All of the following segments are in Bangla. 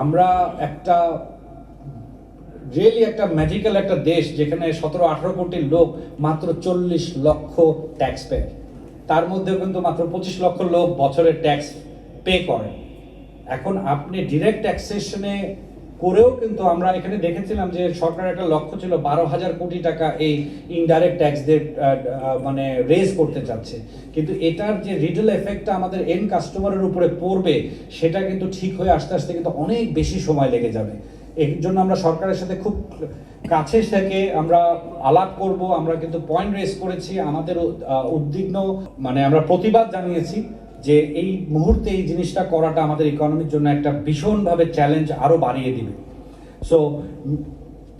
আমরা একটা রিয়েলি একটা ম্যাজিক্যাল একটা দেশ, যেখানে 17-18 কোটি লোক, মাত্র 40 লক্ষ ট্যাক্স পেয়ার। তার মধ্যেও কিন্তু মাত্র 25 লক্ষ লোক বছরের ট্যাক্স পে করে। এখন আপনি ডিরেক্ট ট্যাক্সেশনে করেও কিন্তু আমরা এখানে দেখেছিলাম যে সরকারের একটা লক্ষ্য ছিল 12,000 কোটি টাকা এই ইনডাইরেক্ট ট্যাক্স দিয়ে মানে রেজ করতে চাচ্ছে, কিন্তু এটার যে রিটেল এফেক্টটা আমাদের এন্ড কাস্টমারের উপরে পড়বে সেটা কিন্তু ঠিক হয়ে আসতে আসতে কিন্তু অনেক বেশি সময় লেগে যাবে। এর জন্য আমরা সরকারের সাথে খুব কাছে থেকে আমরা আলাপ করব। আমরা কিন্তু পয়েন্ট রেজ করেছি, আমাদের উদ্বিগ্ন মানে আমরা প্রতিবাদ জানিয়েছি যে এই মুহূর্তে এই জিনিসটা করাটা আমাদের ইকোনমির জন্য একটা ভীষণভাবে চ্যালেঞ্জ আরো বাড়িয়ে দিবে। সো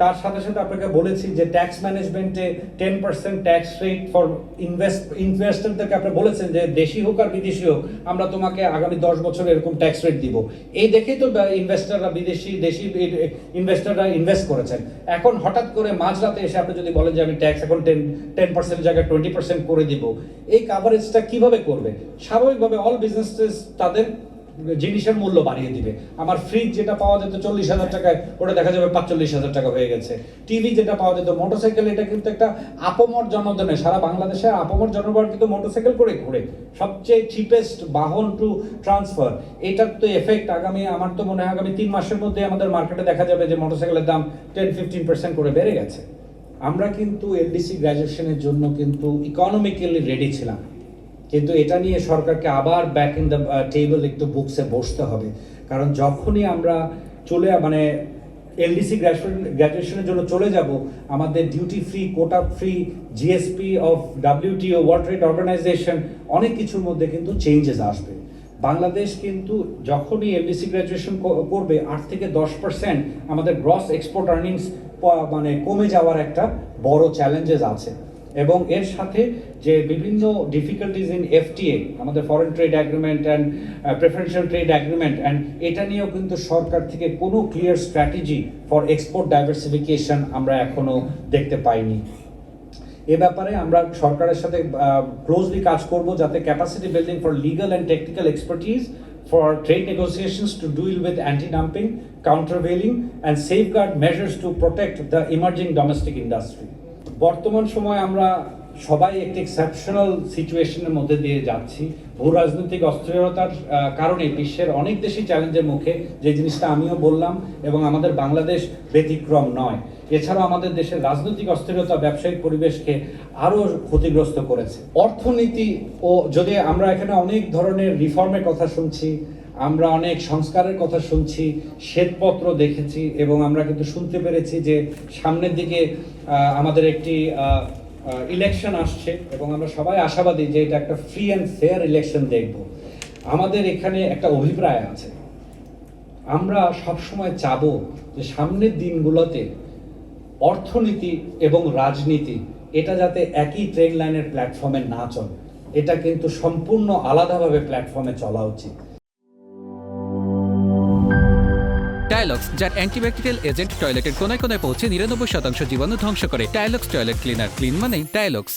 তার সাথে সাথে আপনাকে বলেছি যে ট্যাক্স ম্যানেজমেন্টে 10% ট্যাক্স রেট ফর ইনভেস্টরদেরকে আপনি বলেছেন যে দেশি হোক আর বিদেশি হোক, আমরা তোমাকে আগামী 10 বছর এরকম ট্যাক্স রেট দিব। এই দেখেই তো ইনভেস্টররা দেশি ইনভেস্টররা ইনভেস্ট করেছেন। এখন হঠাৎ করে মাঝরাতে এসে আপনি যদি বলেন যে আমি ট্যাক্স এখন 10% জায়গায় 20% করে দিব, এই কাভারেজটা কিভাবে করবে? স্বাভাবিকভাবে অল বিজনেসেস তাদের জিনিসের মূল্য বাড়িয়ে দিবে। আমার ফ্রিজ যেটা পাওয়া যেত 40,000 টাকায়, ওটা দেখা যাবে 45,000 টাকা হয়ে গেছে। টিভি যেটা পাওয়া যেত, মোটরসাইকেল, এটা কিন্তু একটা আপমর জনগণের, সারা বাংলাদেশে আপমর জনগণ কিন্তু মোটরসাইকেল করে ঘুরে, সবচেয়ে চিপেস্ট বাহন টু ট্রান্সফার। এটার তো এফেক্ট আগামী, আমার তো মনে হয় আগামী 3 মাসের মধ্যে আমাদের মার্কেটে দেখা যাবে যে মোটরসাইকেলের দাম 10-15% করে বেড়ে গেছে। আমরা কিন্তু এলডিসি গ্র্যাজুয়েশনের জন্য কিন্তু ইকোনমিক্যালি রেডি ছিলাম, কিন্তু এটা নিয়ে সরকারকে আবার ব্যাক ইন দ্য টেবল একটু বুকসে বসতে হবে। কারণ যখনই আমরা মানে এলডিসি গ্র্যাজুয়েশনের জন্য চলে যাব, আমাদের duty free, quota free, GSP of WTO, world trade organisation, অনেক কিছুর মধ্যে কিন্তু চেঞ্জেস আসবে। বাংলাদেশ কিন্তু যখনই এলডিসি গ্র্যাজুয়েশন করবে, 8 থেকে 10% আমাদের গ্রস এক্সপোর্ট আর্নিংস মানে কমে যাওয়ার একটা বড় চ্যালেঞ্জেস আছে। এবং এর সাথে যে বিভিন্ন ডিফিকাল্টিজ ইন FTA, আমাদের foreign trade agreement and preferential trade agreement, and এটা নিয়েও কিন্তু সরকার থেকে কোনো clear strategy for export diversification আমরা এখনো দেখতে পাইনি। এ ব্যাপারে আমরা সরকারের সাথে ক্লোজলি কাজ করব, যাতে capacity building for legal and technical expertise for trade negotiations to deal with anti-dumping, countervailing and safeguard measures to protect the emerging domestic industry. বর্তমান সময় আমরা সবাই একটি এক্সেপশনাল সিচুয়েশনের মধ্যে দিয়ে যাচ্ছি। ভূ রাজনৈতিক অস্থিরতার কারণে বিশ্বের অনেক দেশই চ্যালেঞ্জের মুখে, যে জিনিসটা আমিও বললাম, এবং আমাদের বাংলাদেশ ব্যতিক্রম নয়। এছাড়াও আমাদের দেশের রাজনৈতিক অস্থিরতা ব্যবসায়িক পরিবেশকে আরও ক্ষতিগ্রস্ত করেছে। অর্থনীতি ও যদি আমরা এখানে অনেক ধরনের রিফর্মের কথা শুনছি, আমরা অনেক সংস্কারের কথা শুনছি, শ্বেতপত্র দেখেছি, এবং আমরা কিন্তু শুনতে পেরেছি যে সামনের দিকে আমাদের একটি ইলেকশন আসছে, এবং আমরা সবাই আশাবাদী যে এটা একটা ফ্রি অ্যান্ড ফেয়ার ইলেকশন দেখব। আমাদের এখানে একটা অভিপ্রায় আছে, আমরা সবসময় চাবো যে সামনের দিনগুলোতে অর্থনীতি এবং রাজনীতি এটা যাতে একই ট্রেন লাইনের প্ল্যাটফর্মে না চলে, এটা কিন্তু সম্পূর্ণ আলাদাভাবে প্ল্যাটফর্মে চলা উচিত। টাইলক্স, যার অ্যান্টিব্যাকটেরিয়াল এজেন্ট টয়লেটের কোনায় কোনায় পৌঁছে 99% জীবাণু ধ্বংস করে। টাইলক্স টয়লেট ক্লিনার, ক্লিন মানে টাইলক্স।